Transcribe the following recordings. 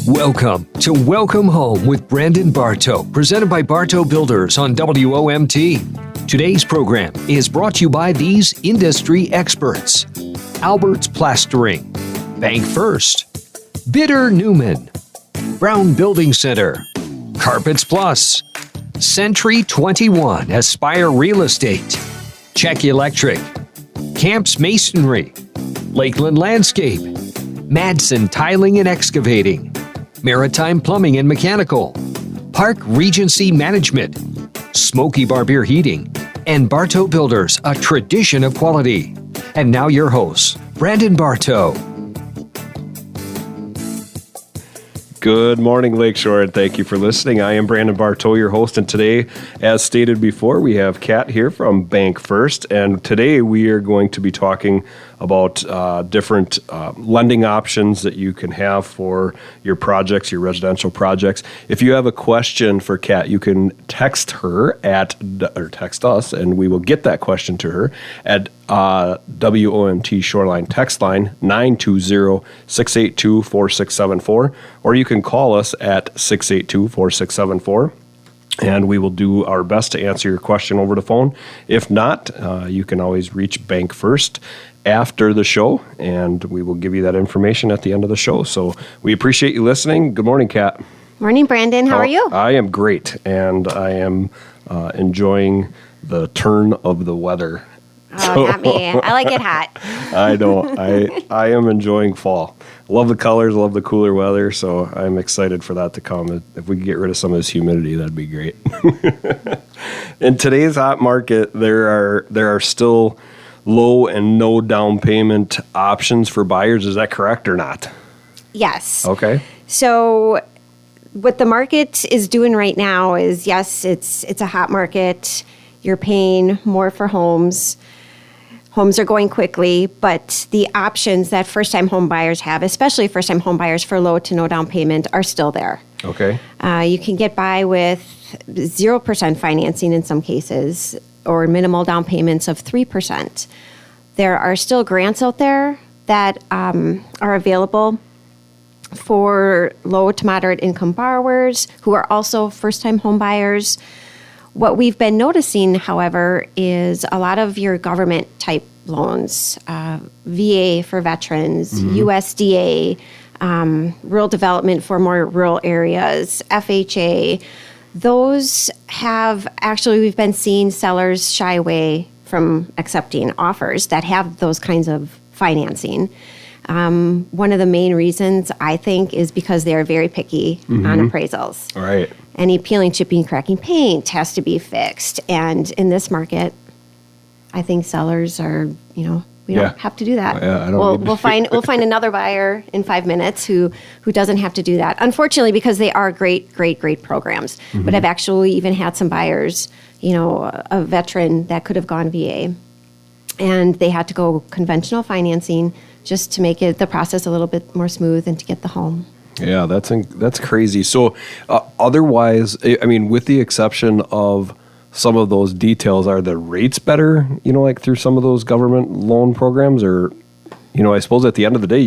Welcome to Welcome Home with Brandon Bartow, presented by Bartow Builders on WOMT. Today's program is brought to you by these industry experts: Albert's Plastering, Bank First, Bitter Newman, Brown Building Center, Carpets Plus, Century 21 Aspire Real Estate, Czech Electric, Camps Masonry, Lakeland Landscape, Madsen Tiling and Excavating, Maritime Plumbing and Mechanical, Park Regency Management, Smoky Barbier Heating, and Bartow Builders, a tradition of quality. And now your host, Brandon Bartow. Good morning, Lakeshore, and thank you for listening. I am Brandon Bartow, your host, and today, as stated before, we have Kat here from Bank First, and today we are going to be talking about different lending options that you can have for your projects, your residential projects. If you have a question for Kat, you can text her or text us, and we will get that question to her at WOMT Shoreline text line 920-682-4674, or you can call us at 682-4674. And we will do our best to answer your question over the phone. If not, you can always reach Bank First after the show, and we will give you that information at the end of the show. So we appreciate you listening. Good morning, Kat. Morning, Brandon. How are you? I am great, and I am enjoying the turn of the weather. Oh, not me. I like it hot. I know. I am enjoying fall. Love the colors, love the cooler weather, so I'm excited for that to come. If we could get rid of some of this humidity, that'd be great. In today's hot market, there are still low and no down payment options for buyers. Is that correct or not? Yes. Okay. So what the market is doing right now is, yes, it's a hot market. You're paying more for homes. Homes are going quickly, but the options that first-time home buyers have, especially first-time home buyers for low to no down payment, are still there. Okay. You can get by with 0% financing in some cases, or minimal down payments of 3%. There are still grants out there that are available for low to moderate income borrowers who are also first-time home buyers. What we've been noticing, however, is a lot of your government-type loans, VA for veterans, USDA, rural development for more rural areas, FHA, those have actually, we've been seeing sellers shy away from accepting offers that have those kinds of financing. One of the main reasons, I think, is because they are very picky on appraisals. Right. Any peeling, chipping, cracking paint has to be fixed. And in this market, I think sellers are, we don't have to do that. Yeah, We'll find another buyer in 5 minutes who doesn't have to do that. Unfortunately, because they are great programs. But I've actually even had some buyers, a veteran that could have gone VA, and they had to go conventional financing just to make the process a little bit more smooth and to get the home. Yeah, that's crazy. So otherwise, I mean, with the exception of some of those details, are the rates better, like through some of those government loan programs? Or, I suppose at the end of the day,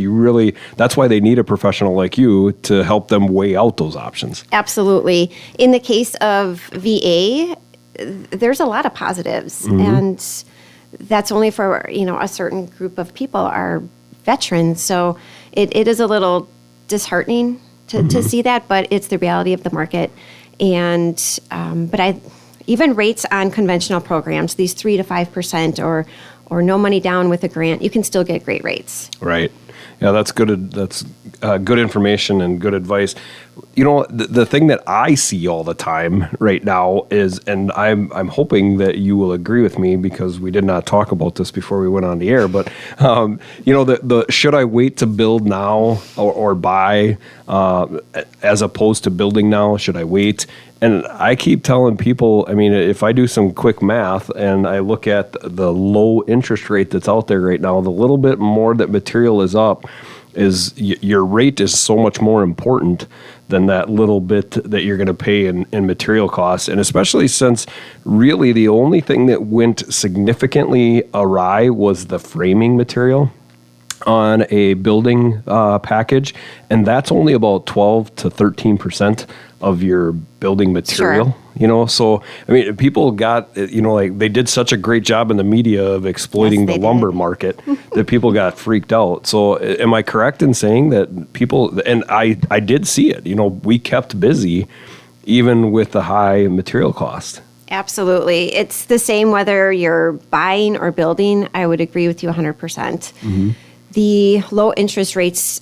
that's why they need a professional like you to help them weigh out those options. Absolutely. In the case of VA, there's a lot of positives. And that's only for, a certain group of people are veterans. So it is a little disheartening to see that, but it's the reality of the market. And even rates on conventional programs, these 3 to 5% or no money down with a grant, you can still get great rates. Right. Yeah, that's good. That's good information and good advice. The thing that I see all the time right now is, and I'm hoping that you will agree with me because we did not talk about this before we went on the air, but the should I wait to build now or buy as opposed to building now? Should I wait? And I keep telling people, I mean, if I do some quick math and I look at the low interest rate that's out there right now, the little bit more that material is up, is your rate is so much more important than that little bit that you're going to pay in material costs. And especially since really the only thing that went significantly awry was the framing material. on a building package, and that's only about 12 to 13% of your building material. Sure. You know, so I mean, people got, you know, like they did such a great job in the media of exploiting Yes, the they lumber did. market that people got freaked out. So am I correct in saying that people, and I did see it, you know, we kept busy even with the high material cost. Absolutely. It's the same whether you're buying or building. I would agree with you 100%. The low interest rates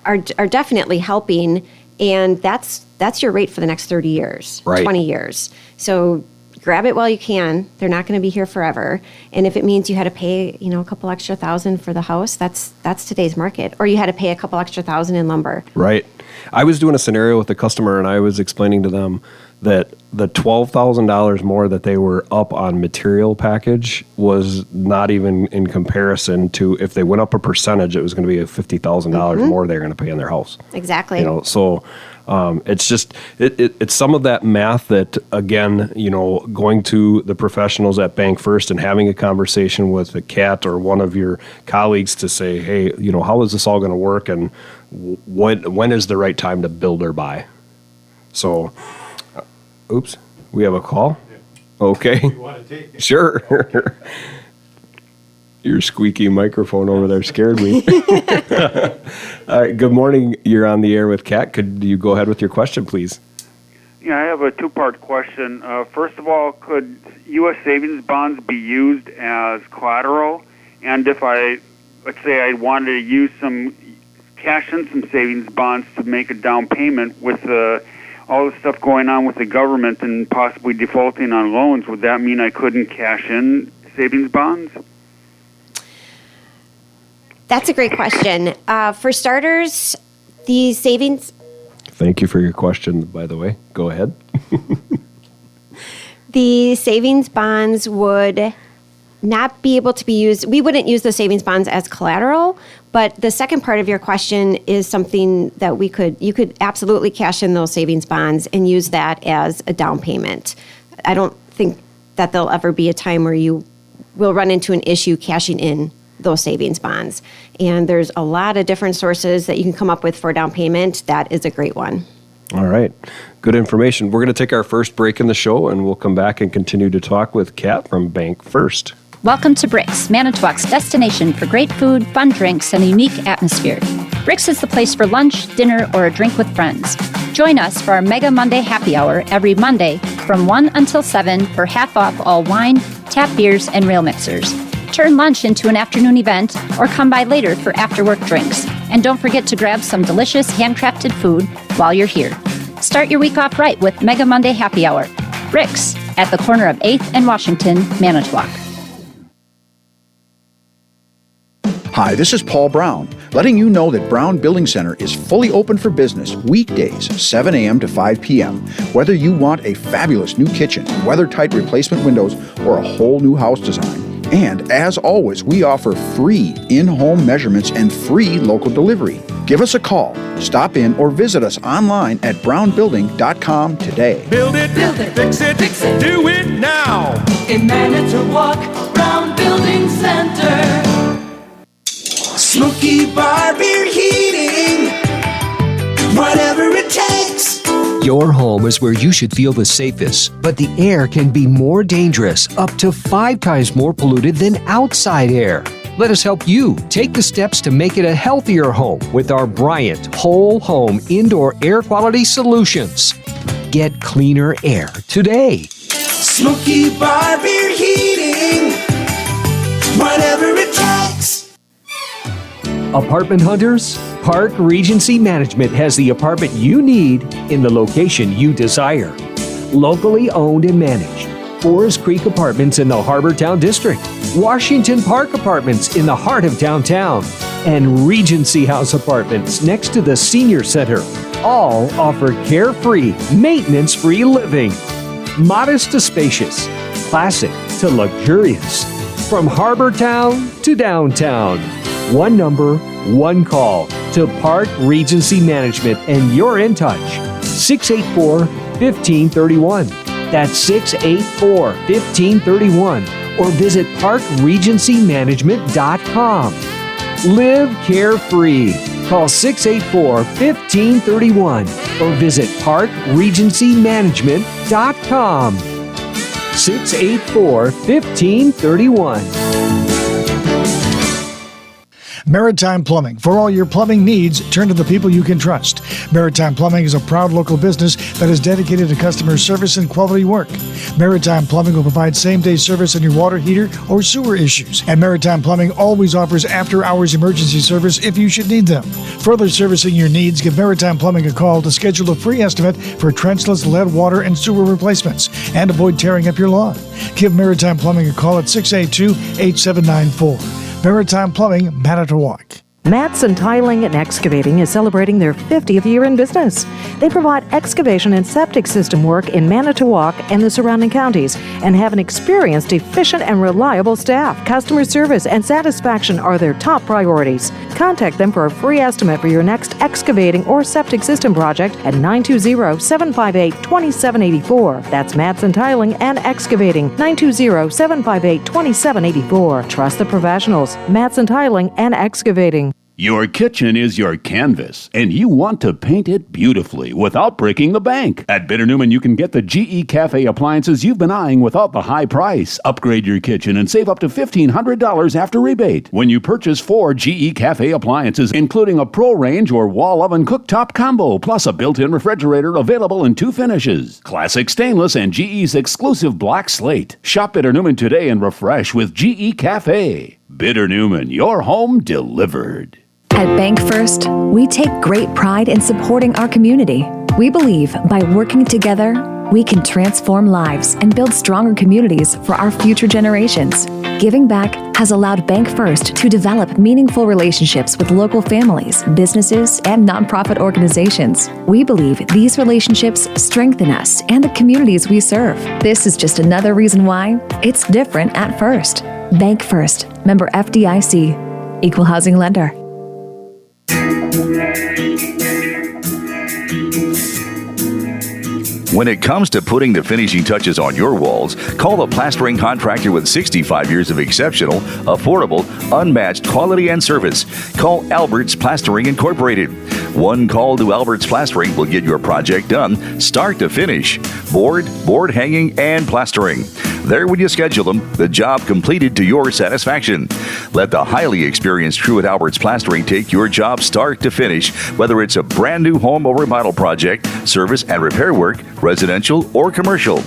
are definitely helping, and that's your rate for the next 30 years, Right. 20 years. So grab it while you can. They're not going to be here forever. And if it means you had to pay, you know, a couple extra $1,000 for the house, that's today's market. Or you had to pay a couple extra $1,000 in lumber. Right. I was doing a scenario with a customer, and I was explaining to them that the $12,000 more that they were up on material package was not even in comparison to if they went up a percentage, it was going to be a $50,000 more they're going to pay in their house. Exactly. You know, so it's just it's some of that math that, again, you know, going to the professionals at Bank First and having a conversation with a Kat or one of your colleagues to say, hey, you know, how is this all going to work, and when is the right time to build or buy? So, oops, we have a call. Okay, You want to take it? sure. Your squeaky microphone over there scared me. All right, good morning. You're on the air with Kat. Could you go ahead with your question, please? Yeah, I have a two-part question. First of all, could U.S. savings bonds be used as collateral? And if let's say I wanted to use cash in some savings bonds to make a down payment with all the stuff going on with the government and possibly defaulting on loans, would that mean I couldn't cash in savings bonds? That's a great question. For starters, the savings Thank you for your question, by the way. Go ahead. The savings bonds would not be able to be used. We wouldn't use the savings bonds as collateral, but the second part of your question is something that you could absolutely cash in those savings bonds and use that as a down payment. I don't think that there'll ever be a time where you will run into an issue cashing in those savings bonds. And there's a lot of different sources that you can come up with for down payment. That is a great one. All right. Good information. We're going to take our first break in the show, and we'll come back and continue to talk with Kat from Bank First. Welcome to Bricks, Manitowoc's destination for great food, fun drinks, and a unique atmosphere. Bricks is the place for lunch, dinner, or a drink with friends. Join us for our Mega Monday Happy Hour every Monday from 1 until 7 for half off all wine, tap beers, and rail mixers. Turn lunch into an afternoon event or come by later for after-work drinks. And don't forget to grab some delicious handcrafted food while you're here. Start your week off right with Mega Monday Happy Hour. Bricks at the corner of 8th and Washington, Manitowoc. Hi, this is Paul Brown, letting you know that Brown Building Center is fully open for business weekdays, 7 a.m. to 5 p.m. Whether you want a fabulous new kitchen, weather-tight replacement windows, or a whole new house design. And as always, we offer free in-home measurements and free local delivery. Give us a call, stop in, or visit us online at brownbuilding.com today. Build it, fix it, do it now. In Manitowoc, Brown Building Center. Smoky Bar Beer Heating. Whatever it takes. Your home is where you should feel the safest, but the air can be more dangerous, up to 5 times more polluted than outside air. Let us help you take the steps to make it a healthier home with our Bryant Whole Home Indoor Air Quality Solutions. Get cleaner air today. Smoky Bar Beer Heating. Whatever it takes. Apartment hunters, Park Regency Management has the apartment you need in the location you desire. Locally owned and managed. Forest Creek Apartments in the Harbortown District, Washington Park Apartments in the heart of downtown, and Regency House Apartments next to the Senior Center. All offer carefree, maintenance-free living. Modest to spacious, classic to luxurious. From Harbortown to downtown. One number, one call to Park Regency Management, and you're in touch. 684-1531. That's 684-1531. Or visit parkregencymanagement.com. Live carefree. Call 684-1531 or visit parkregencymanagement.com. 684-1531. Maritime Plumbing. For all your plumbing needs, turn to the people you can trust. Maritime Plumbing is a proud local business that is dedicated to customer service and quality work. Maritime Plumbing will provide same-day service on your water heater or sewer issues. And Maritime Plumbing always offers after-hours emergency service if you should need them. Further servicing your needs, give Maritime Plumbing a call to schedule a free estimate for trenchless lead, water, and sewer replacements and avoid tearing up your lawn. Give Maritime Plumbing a call at 682-8794. Maritime Plumbing, Manitowoc. Matson Tiling and Excavating is celebrating their 50th year in business. They provide excavation and septic system work in Manitowoc and the surrounding counties and have an experienced, efficient, and reliable staff. Customer service and satisfaction are their top priorities. Contact them for a free estimate for your next excavating or septic system project at 920-758-2784. That's Matson Tiling and Excavating, 920-758-2784. Trust the professionals. Matson Tiling and Excavating. Your kitchen is your canvas, and you want to paint it beautifully without breaking the bank. At Bitter Newman, you can get the GE Cafe appliances you've been eyeing without the high price. Upgrade your kitchen and save up to $1,500 after rebate when you purchase 4 GE Cafe appliances, including a Pro Range or wall oven cooktop combo, plus a built-in refrigerator available in 2 finishes: classic stainless and GE's exclusive black slate. Shop Bitter Newman today and refresh with GE Cafe. Bitter Newman, your home delivered. At Bank First, we take great pride in supporting our community. We believe by working together, we can transform lives and build stronger communities for our future generations. Giving back has allowed Bank First to develop meaningful relationships with local families, businesses, and nonprofit organizations. We believe these relationships strengthen us and the communities we serve. This is just another reason why it's different at First. Bank First, member FDIC, equal housing lender. When it comes to putting the finishing touches on your walls, call the plastering contractor with 65 years of exceptional, affordable, unmatched quality and service. Call Albert's Plastering Incorporated. One call to Albert's Plastering will get your project done, start to finish. Board hanging, and plastering. There when you schedule them, the job completed to your satisfaction. Let the highly experienced crew at Albert's Plastering take your job start to finish, whether it's a brand new home or remodel project, service and repair work, residential or commercial.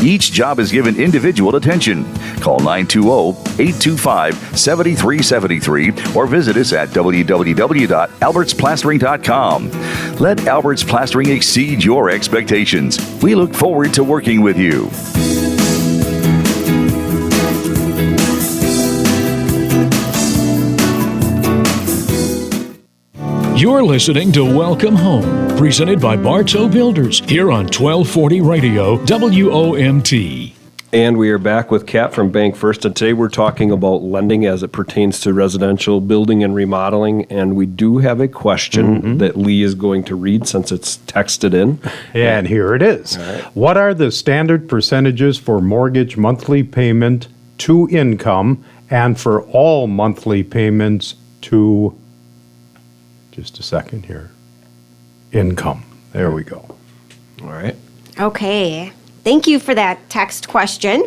Each job is given individual attention. Call 920-825-7373 or visit us at www.albertsplastering.com. Let Albert's Plastering exceed your expectations. We look forward to working with you. You're listening to Welcome Home, presented by Bartow Builders, here on 1240 Radio, WOMT. And we are back with Kat from Bank First, and today we're talking about lending as it pertains to residential building and remodeling, and we do have a question that Lee is going to read since it's texted in. And here it is. All right. What are the standard percentages for mortgage monthly payment to income and for all monthly payments to, just a second here, income? There we go. All right. Okay. Thank you for that text question.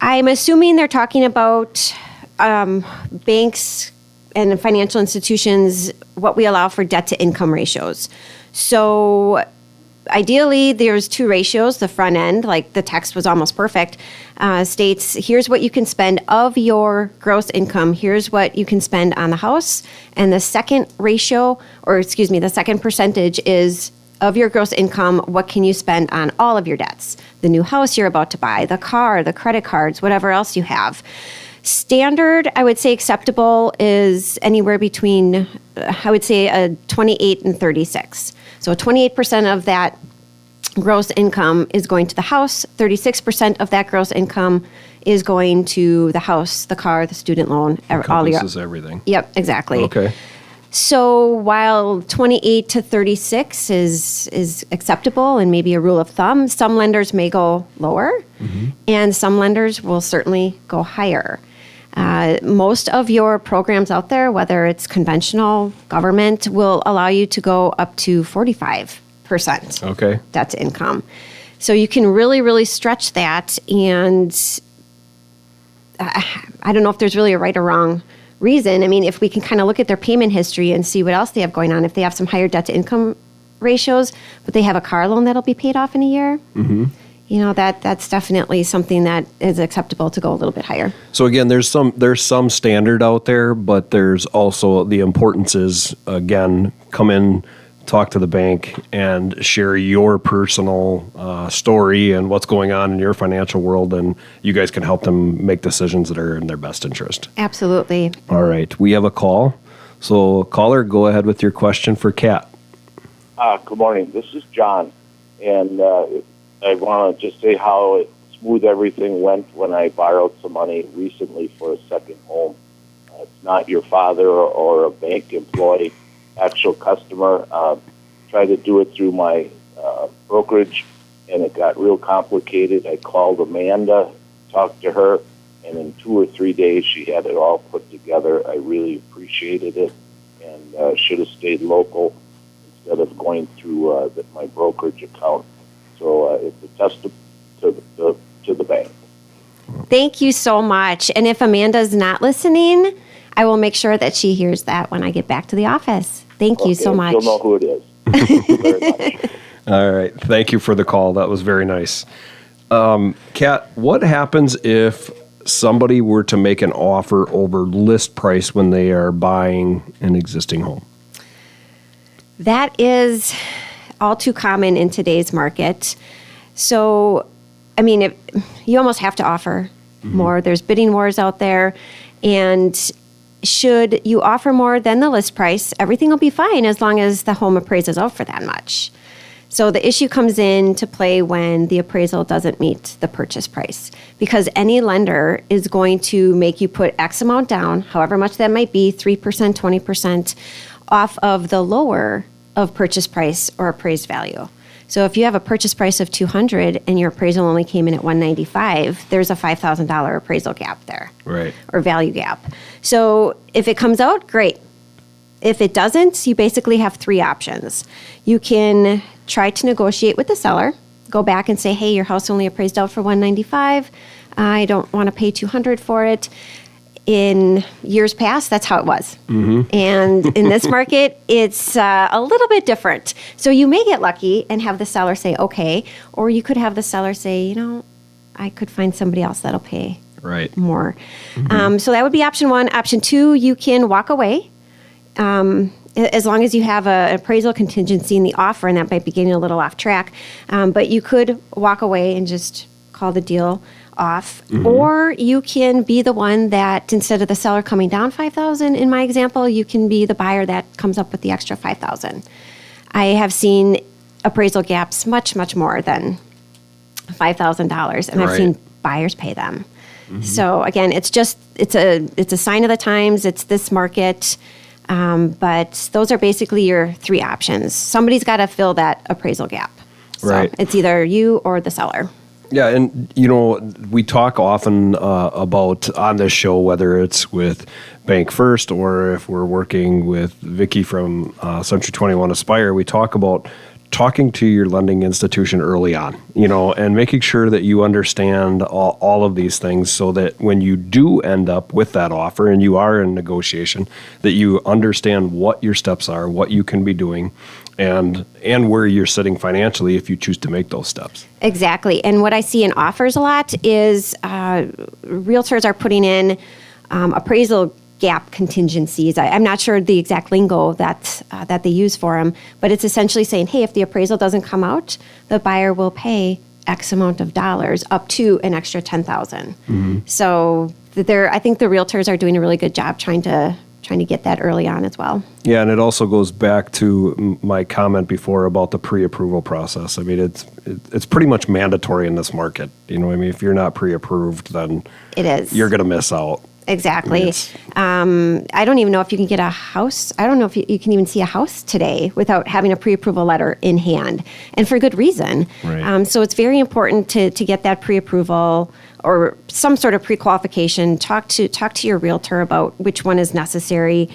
I'm assuming they're talking about banks and financial institutions, what we allow for debt to income ratios. So ideally, there's 2 ratios. The front end, like the text was almost perfect, states here's what you can spend of your gross income. Here's what you can spend on the house. And the second ratio, the second percentage is of your gross income, what can you spend on all of your debts? The new house you're about to buy, the car, the credit cards, whatever else you have. Standard, I would say acceptable is anywhere between, I would say, a 28 and 36. So 28% of that gross income is going to the house, 36% of that gross income is going to the house, the car, the student loan, all your everything. Yep, exactly. Okay. So while 28 to 36 is acceptable and maybe a rule of thumb, some lenders may go lower, and some lenders will certainly go higher. Most of your programs out there, whether it's conventional, government, will allow you to go up to 45% Okay. debt to income. So you can really, really stretch that. And I don't know if there's really a right or wrong reason. I mean, if we can kind of look at their payment history and see what else they have going on, if they have some higher debt to income ratios, but they have a car loan that'll be paid off in a year, you know, that's definitely something that is acceptable to go a little bit higher. So again, there's some standard out there, but there's also the importance is, again, come in, talk to the bank, and share your personal story and what's going on in your financial world, and you guys can help them make decisions that are in their best interest. Absolutely. All right, we have a call. So caller, go ahead with your question for Kat. Good morning. This is John, and I want to just say how smooth everything went when I borrowed some money recently for a second home. It's not your father or a bank employee, actual customer. Tried to do it through my brokerage, and it got real complicated. I called Amanda, talked to her, and in 2 or 3 days she had it all put together. I really appreciated it, and should have stayed local instead of going through my brokerage account. So it's a testament to the bank. Thank you so much. And if Amanda's not listening, I will make sure that she hears that when I get back to the office. Thank you so much. She'll know who it is. Thank you very much. All right, thank you for the call. That was very nice. Kat, what happens if somebody were to make an offer over list price when they are buying an existing home? That is all too common in today's market. So, I mean, you almost have to offer more. There's bidding wars out there. And should you offer more than the list price, everything will be fine as long as the home appraises out for that much. So the issue comes into play when the appraisal doesn't meet the purchase price, because any lender is going to make you put X amount down, however much that might be, 3%, 20%, off of the lower of purchase price or appraised value. So if you have a purchase price of $200 and your appraisal only came in at $195, there's a $5,000 appraisal gap there. Right. Or value gap. So if it comes out, great. If it doesn't, you basically have 3 options. You can try to negotiate with the seller, go back and say, hey, your house only appraised out for $195. I don't want to pay $200 for it. In years past, that's how it was. And in this market, it's a little bit different. So you may get lucky and have the seller say, okay, or you could have the seller say, you know, I could find somebody else that'll pay more. So that would be option 1. Option 2, you can walk away. As long as you have an appraisal contingency in the offer, and that might be getting a little off track, but you could walk away and just call the deal off. Or you can be the one that, instead of the seller coming down $5,000 in my example, you can be the buyer that comes up with the extra $5,000. I have seen appraisal gaps much, much more than $5,000, and I've seen buyers pay them. So again, it's a sign of the times. It's this market. But those are basically your 3 options. Somebody's got to fill that appraisal gap. So it's either you or the seller. Yeah, and you know, we talk often about on this show, whether it's with Bank First or if we're working with Vicki from Century 21 Aspire, we talk about talking to your lending institution early on, you know, and making sure that you understand all of these things so that when you do end up with that offer and you are in negotiation, that you understand what your steps are, what you can be doing, and where you're sitting financially if you choose to make those steps. Exactly. And what I see in offers a lot is realtors are putting in appraisal gap contingencies. I'm not sure the exact lingo that they use for them, but it's essentially saying, hey, if the appraisal doesn't come out, the buyer will pay X amount of dollars up to an extra $10,000. So I think the realtors are doing a really good job trying to get that early on as well. Yeah, and it also goes back to my comment before about the pre-approval process. I mean, it's pretty much mandatory in this market. You know, I mean, if you're not pre-approved, then it is. You're going to miss out. Exactly. Yes. I don't even know if you can get a house. I don't know if you can even see a house today without having a pre-approval letter in hand, and for good reason. Right. So it's very important to get that pre-approval or some sort of pre-qualification. Talk to your realtor about which one is necessary.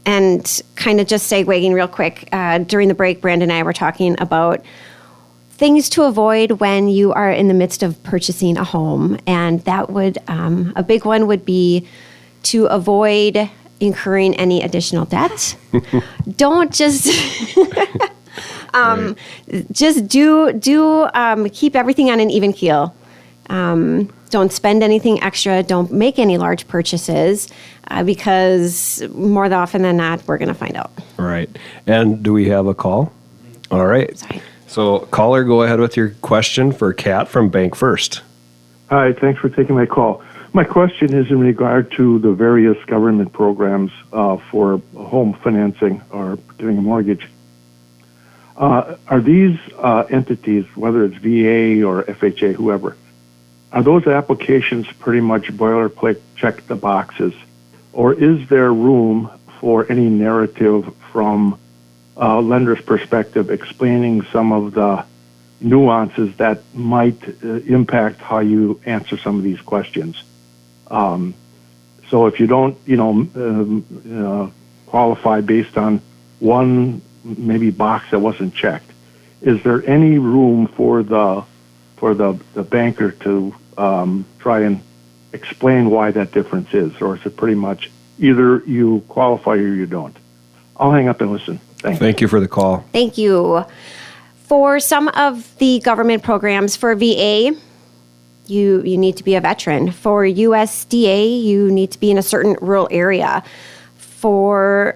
And kind of just segueing real quick, during the break, Brandon and I were talking about things to avoid when you are in the midst of purchasing a home. And that would, a big one would be to avoid incurring any additional debt. Don't just, just keep everything on an even keel. Don't spend anything extra. Don't make any large purchases because more often than not, we're going to find out. Right. And do we have a call? All right. Sorry. So, caller, go ahead with your question for Kat from Bank First. Hi, thanks for taking my call. My question is in regard to the various government programs for home financing or getting a mortgage. Are these entities, whether it's VA or FHA, whoever, are those applications pretty much boilerplate, check the boxes? Or is there room for any narrative from lender's perspective explaining some of the nuances that might impact how you answer some of these questions? So if you don't, qualify based on one maybe box that wasn't checked, is there any room for the banker to try and explain why that difference is, or is it pretty much either you qualify or you don't? I'll hang up and listen. Thanks. Thank you for the call. Thank you. For some of the government programs, for VA, you need to be a veteran. For USDA, you need to be in a certain rural area. For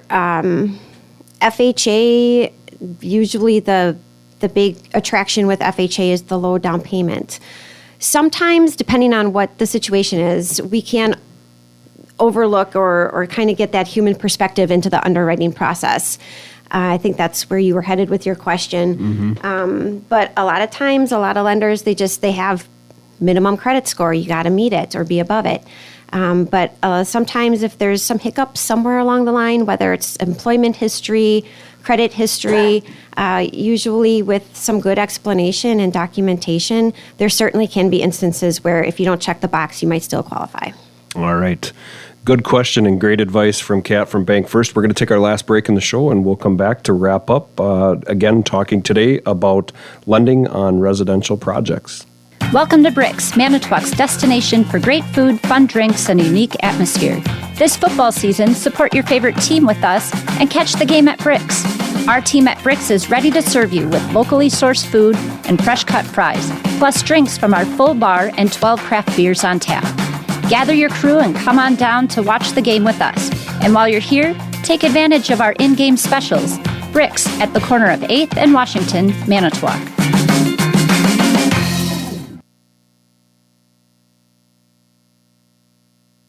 FHA, usually the big attraction with FHA is the low down payment. Sometimes, depending on what the situation is, we can overlook or kind of get that human perspective into the underwriting process. I think that's where you were headed with your question. Mm-hmm. But a lot of times, a lot of lenders, they have minimum credit score. You got to meet it or be above it. But sometimes if there's some hiccups somewhere along the line, whether it's employment history, credit history, usually with some good explanation and documentation, there certainly can be instances where if you don't check the box, you might still qualify. All right. Good question and great advice from Kat from Bank First. We're going to take our last break in the show, and we'll come back to wrap up, again, talking today about lending on residential projects. Welcome to Bricks, Manitowoc's destination for great food, fun drinks, and a unique atmosphere. This football season, support your favorite team with us and catch the game at Bricks. Our team at Bricks is ready to serve you with locally sourced food and fresh-cut fries, plus drinks from our full bar and 12 craft beers on tap. Gather your crew and come on down to watch the game with us. And while you're here, take advantage of our in-game specials. Bricks at the corner of 8th and Washington, Manitowoc.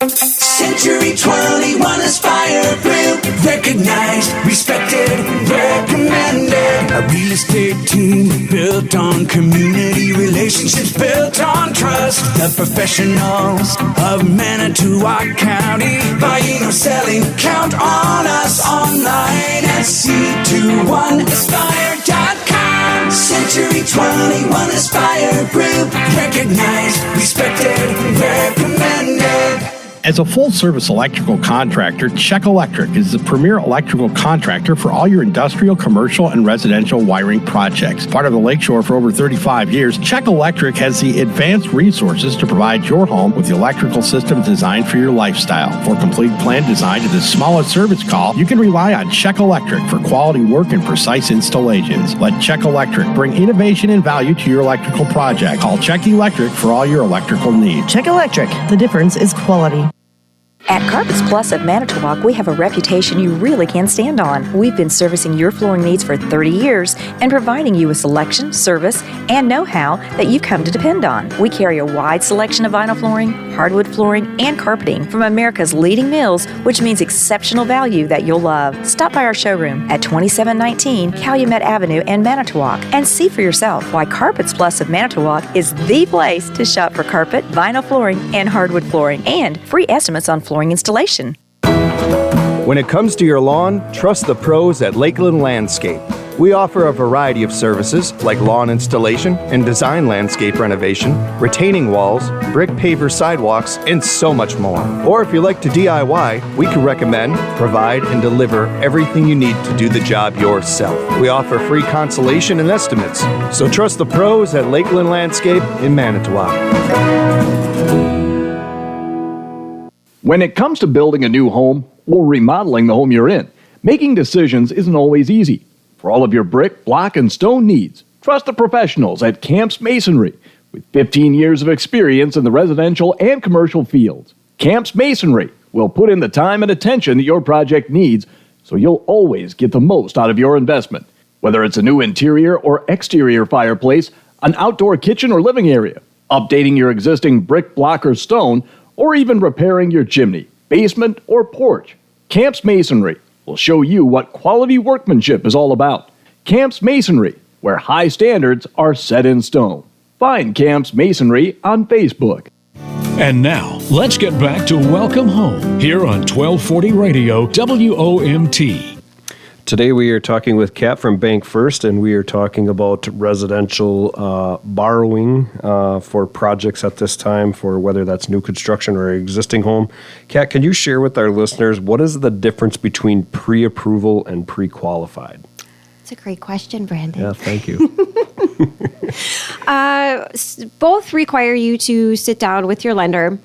Century 21 Aspire Group. Recognized, respected, recommended. A real estate team built on community relationships, built on trust. The professionals of Manitowoc County. Buying or selling, count on us online at C21Aspire.com. Century 21 Aspire Group. Recognized, respected, recommended. As a full-service electrical contractor, Czech Electric is the premier electrical contractor for all your industrial, commercial, and residential wiring projects. Part of the Lakeshore for over 35 years, Czech Electric has the advanced resources to provide your home with the electrical system designed for your lifestyle. For complete plan design to the smallest service call, you can rely on Czech Electric for quality work and precise installations. Let Czech Electric bring innovation and value to your electrical project. Call Czech Electric for all your electrical needs. Czech Electric, the difference is quality. At Carpets Plus of Manitowoc, we have a reputation you really can stand on. We've been servicing your flooring needs for 30 years and providing you with selection, service, and know-how that you've come to depend on. We carry a wide selection of vinyl flooring, hardwood flooring, and carpeting from America's leading mills, which means exceptional value that you'll love. Stop by our showroom at 2719 Calumet Avenue in Manitowoc and see for yourself why Carpets Plus of Manitowoc is the place to shop for carpet, vinyl flooring, and hardwood flooring, and free estimates on flooring installation. When it comes to your lawn, trust the pros at Lakeland Landscape. We offer a variety of services like lawn installation and design landscape renovation, retaining walls, brick paver sidewalks, and so much more. Or if you like to DIY, we can recommend, provide, and deliver everything you need to do the job yourself. We offer free consultation and estimates. So trust the pros at Lakeland Landscape in Manitowoc. When it comes to building a new home or remodeling the home you're in, making decisions isn't always easy. For all of your brick, block, and stone needs, trust the professionals at Camps Masonry with 15 years of experience in the residential and commercial fields. Camps Masonry will put in the time and attention that your project needs so you'll always get the most out of your investment. Whether it's a new interior or exterior fireplace, an outdoor kitchen or living area, updating your existing brick, block, or stone, or even repairing your chimney, basement, or porch, Camps Masonry will show you what quality workmanship is all about. Camps Masonry, where high standards are set in stone. Find Camps Masonry on Facebook. And now, let's get back to Welcome Home here on 1240 Radio WOMT. Today we are talking with Kat from Bank First, and we are talking about residential borrowing for projects at this time, for whether that's new construction or existing home. Kat, can you share with our listeners what is the difference between pre-approval and pre-qualified? That's a great question, Brandon. Yeah, thank you. Both require you to sit down with your lender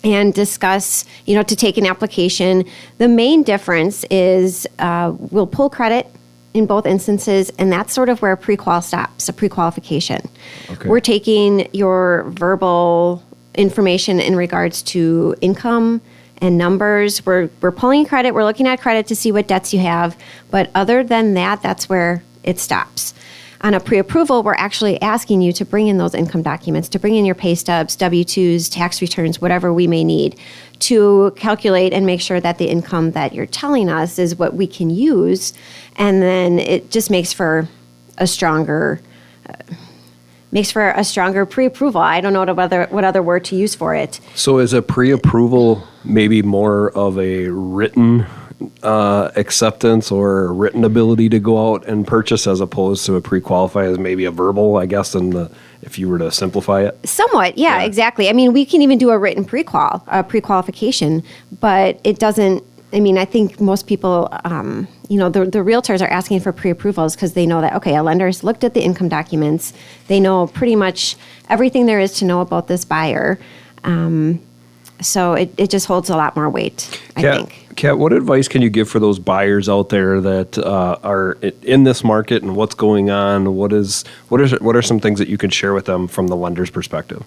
and discuss, to take an application. The main difference is we'll pull credit in both instances, and that's sort of where pre-qual stops, a pre-qualification. Okay. We're taking your verbal information in regards to income and numbers. We're pulling credit, we're looking at credit to see what debts you have, but other than that, that's where it stops. On a pre-approval, we're actually asking you to bring in those income documents, to bring in your pay stubs, W-2s, tax returns, whatever we may need to calculate and make sure that the income that you're telling us is what we can use. And then it just makes for a stronger pre-approval. I don't know what other word to use for it. So is a pre-approval maybe more of a written acceptance or written ability to go out and purchase, as opposed to a pre-qualify as maybe a verbal, I guess, if you were to simplify it? Somewhat, yeah, exactly. I mean, we can even do a written pre-qualification, but it doesn't, I think most people, the realtors are asking for pre-approvals because they know that, okay, a lender's looked at the income documents. They know pretty much everything there is to know about this buyer. So it just holds a lot more weight, I think. Kat, what advice can you give for those buyers out there that are in this market, and what's going on? What are some things that you can share with them from the lender's perspective?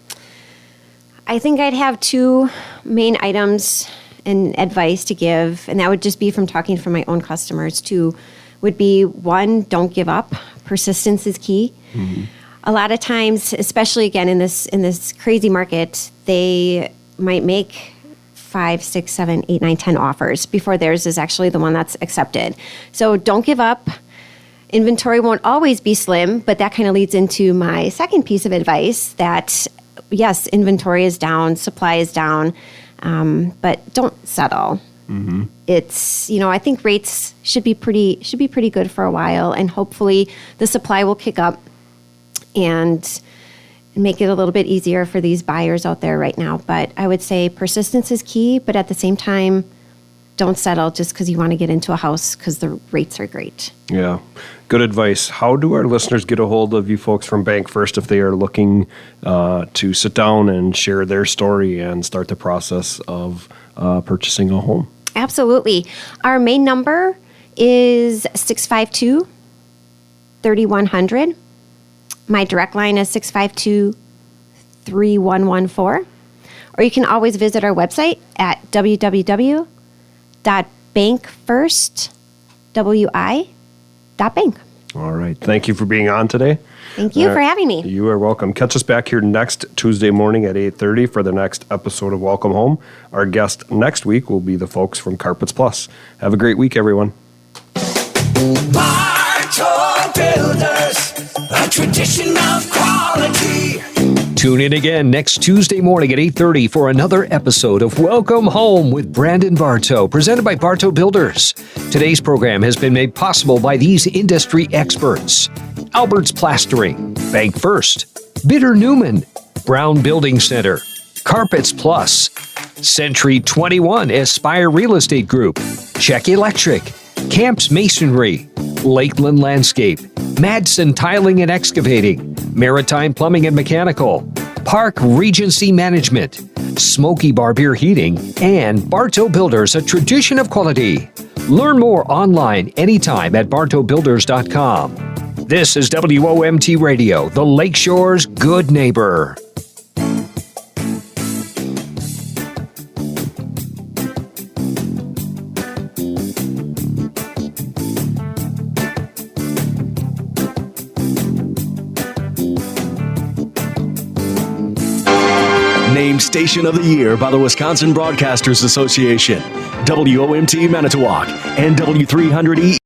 I think I'd have two main items and advice to give, and that would just be from talking from my own customers too, would be one, don't give up. Persistence is key. Mm-hmm. A lot of times, especially again in this crazy market, they might make 5, 6, 7, 8, 9, 10 offers before theirs is actually the one that's accepted. So don't give up. Inventory won't always be slim, but that kind of leads into my second piece of advice that, yes, inventory is down, supply is down, but don't settle. Mm-hmm. It's, I think rates should be pretty good for a while, and hopefully the supply will kick up and make it a little bit easier for these buyers out there right now. But I would say persistence is key, but at the same time, don't settle just because you want to get into a house because the rates are great. Yeah, good advice. How do our listeners get a hold of you folks from Bank First if they are looking to sit down and share their story and start the process of purchasing a home? Absolutely. Our main number is 652-3100. My direct line is 652-3114. Or you can always visit our website at www.bankfirstwi.bank. All right. Thank you for being on today. Thank you for having me. You are welcome. Catch us back here next Tuesday morning at 8:30 for the next episode of Welcome Home. Our guest next week will be the folks from Carpets Plus. Have a great week, everyone. Bartow Builders, a tradition of quality. Tune in again next Tuesday morning at 8:30 for another episode of Welcome Home with Brandon Bartow, presented by Bartow Builders. Today's program has been made possible by these industry experts: Albert's Plastering, Bank First, Bitter Newman, Brown Building Center, Carpets Plus, Century 21 Aspire Real Estate Group, Czech Electric, Camps Masonry, Lakeland Landscape, Madsen Tiling and Excavating, Maritime Plumbing and Mechanical, Park Regency Management, Smoky Bar Beer Heating, and Bartow Builders, a tradition of quality. Learn more online anytime at bartowbuilders.com. This is WOMT Radio, the Lakeshore's good neighbor. Named Station of the Year by the Wisconsin Broadcasters Association, WOMT Manitowoc, and W300E.